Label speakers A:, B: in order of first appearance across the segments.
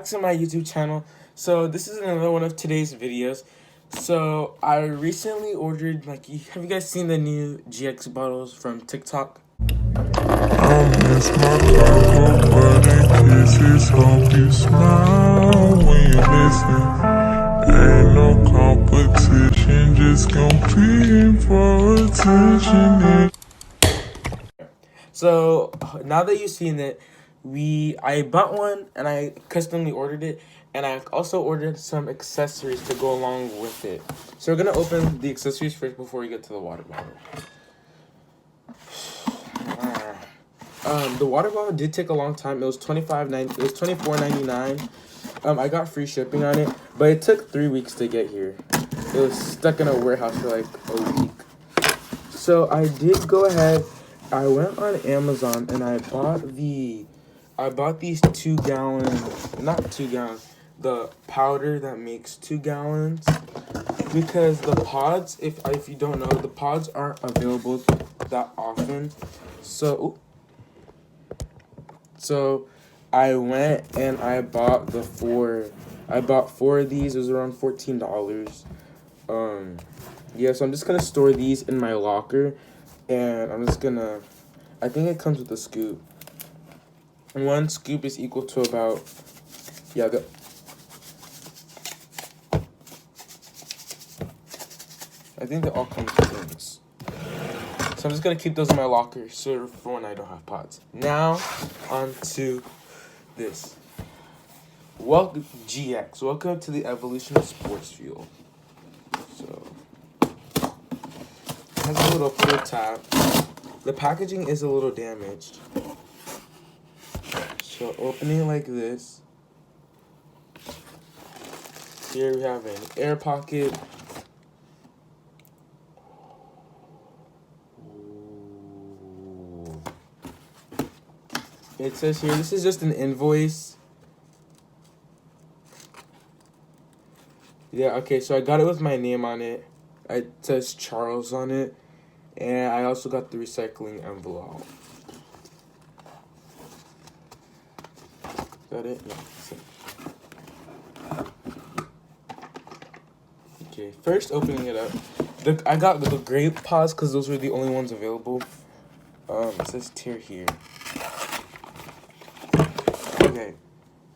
A: to my YouTube channel. So this is another one of today's videos. So I recently ordered, have you guys seen the new GX bottles from TikTok?
B: I miss my cocoa butter kisses. Hope you smile when you listen. Ain't no competition, just competing for attention.
A: So now that you've seen it, I bought one and I customly ordered it, and I also ordered some accessories to go along with it. So we're gonna open the accessories first before we get to the water bottle. The water bottle did take a long time. It was $24.99. I got free shipping on it, but it took 3 weeks to get here. It was stuck in a warehouse for like a week. So I did go ahead. I went on Amazon and I bought these 2-gallon, not 2 gallons, the powder that makes 2 gallons, because the pods, if you don't know, the pods aren't available that often. So I went and I bought four of these. It was around $14. Yeah, so I'm just gonna store these in my locker, and I think it comes with a scoop. One scoop is equal to about, I think they all come with things. So I'm just gonna keep those in my locker so for when I don't have pods. Now, on to this. Welcome, GX. Welcome to the evolution of sports fuel. So, it has a little pull tab. The packaging is a little damaged. So, opening it like this. Here we have an air pocket. It says here, this is just an invoice. Yeah, okay, so I got it with my name on it. It says Charles on it. And I also got the recycling envelope. Is that it? Yeah. Okay, first opening it up. I got the grape pods because those were the only ones available. It says tier here. Okay,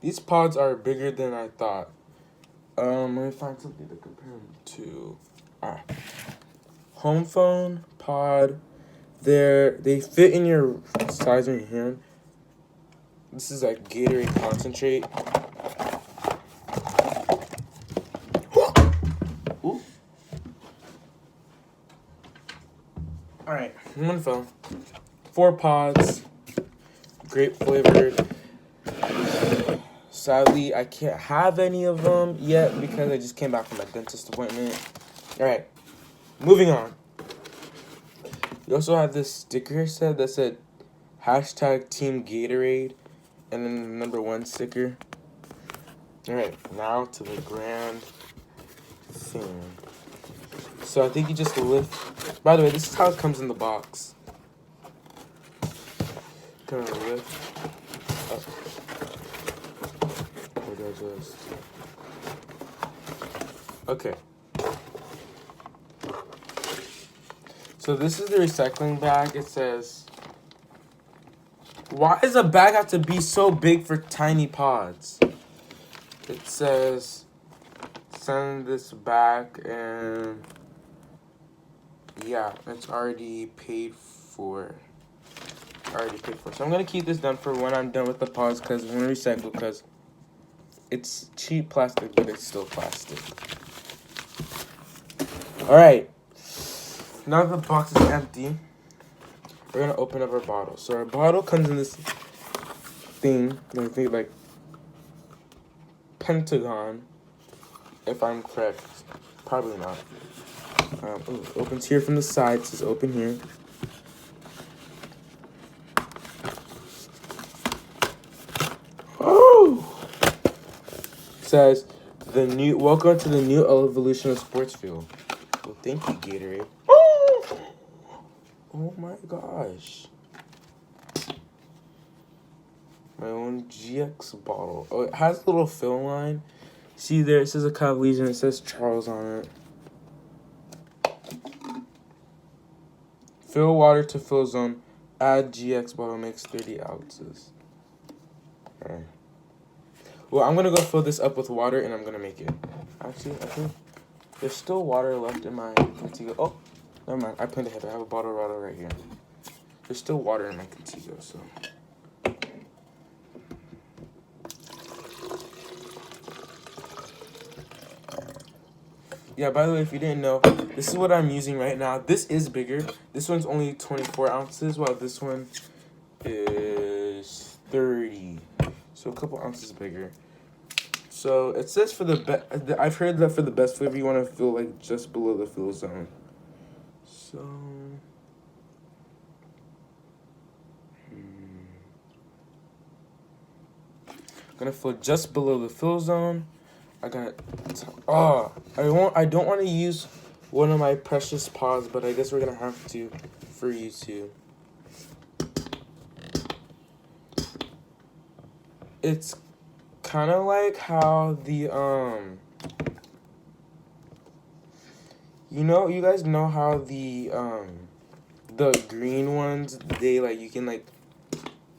A: these pods are bigger than I thought. Let me find something to compare them to. Home phone pod. They fit in your size in your hand. This is like Gatorade concentrate. Ooh. All right, one phone. 4 pods. Grape flavored. Sadly, I can't have any of them yet because I just came back from my dentist appointment. Alright, moving on. You also have this sticker set that said hashtag Team Gatorade and then the number 1 sticker. Alright, now to the grand thing. So I think you just lift. By the way, this is how it comes in the box. Gonna lift up. Okay. So this is the recycling bag. It says, why does a bag have to be so big for tiny pods? It says, send this back, and yeah, it's already paid for. So I'm gonna keep this done for when I'm done with the pods because I'm gonna recycle because it's cheap plastic, but it's still plastic. Alright. Now that the box is empty, we're gonna open up our bottle. So our bottle comes in this thing, I think like pentagon, if I'm correct. Probably not. Opens here from the side. It says open here. Says welcome to the new evolution of sports fuel. Well, thank you, Gatorade. Oh my gosh. My own GX bottle. Oh, it has a little fill line. See there, it says a cup leaves and it says Charles on it. Fill water to fill zone. Add GX bottle, makes 30 ounces. Alright. Well, I'm gonna go fill this up with water and I'm gonna make it. Actually, I think there's still water left in my Contigo. Oh, never mind. I planned ahead. I have a bottle right here. There's still water in my Contigo, so. Yeah, by the way, if you didn't know, this is what I'm using right now. This is bigger. This one's only 24 ounces, while this one is 30. So a couple ounces bigger. So it says for the best, I've heard that for the best flavor, you want to fill like just below the fill zone. So. I'm gonna fill just below the fill zone. I don't want to use one of my precious pods, but I guess we're gonna have to for YouTube. It's kind of like how the you guys know how the green ones, they like, you can like,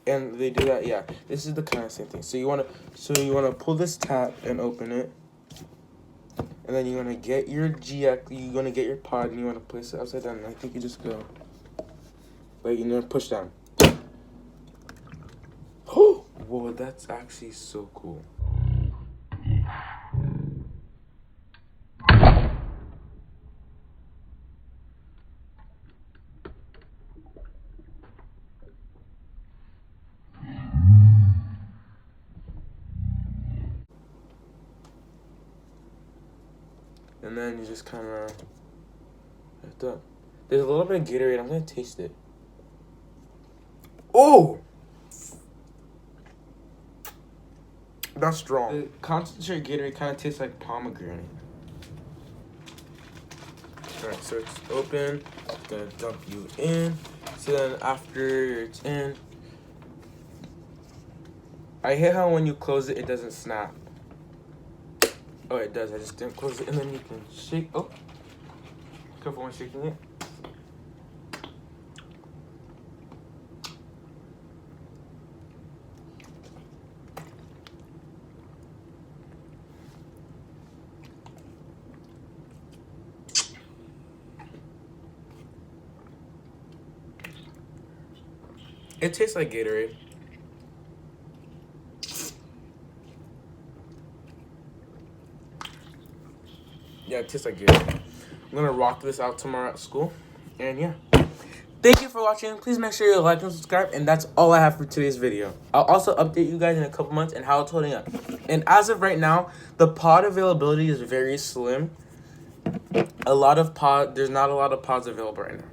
A: and they do that. Yeah, this is the kind of same thing. So you wanna pull this tap and open it, and then you wanna get your GX. You wanna get your pod and you wanna place it upside down. And I think you just go like, you know, push down. Oh, whoa, that's actually so cool. And then you just kind of lift up. There's a little bit of Gatorade. I'm gonna taste it. Oh, that's strong. The concentrated Gatorade kind of tastes like pomegranate. Alright, so it's open. I'm gonna dump you in. So then after it's in, I hate how when you close it, it doesn't snap. Oh, it does. I just didn't close it, and then you can shake. Oh, careful when shaking it. It tastes like Gatorade. Yeah, it tastes like Gatorade. I'm gonna rock this out tomorrow at school. And yeah. Thank you for watching. Please make sure you like and subscribe. And that's all I have for today's video. I'll also update you guys in a couple months and how it's holding up. And as of right now, the pod availability is very slim. There's not a lot of pods available right now.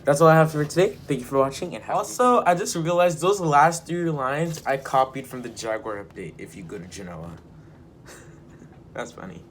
A: That's all I have for today. Thank you for watching. And also, I just realized those last 3 lines I copied from the Jaguar update if you go to Genoa. That's funny.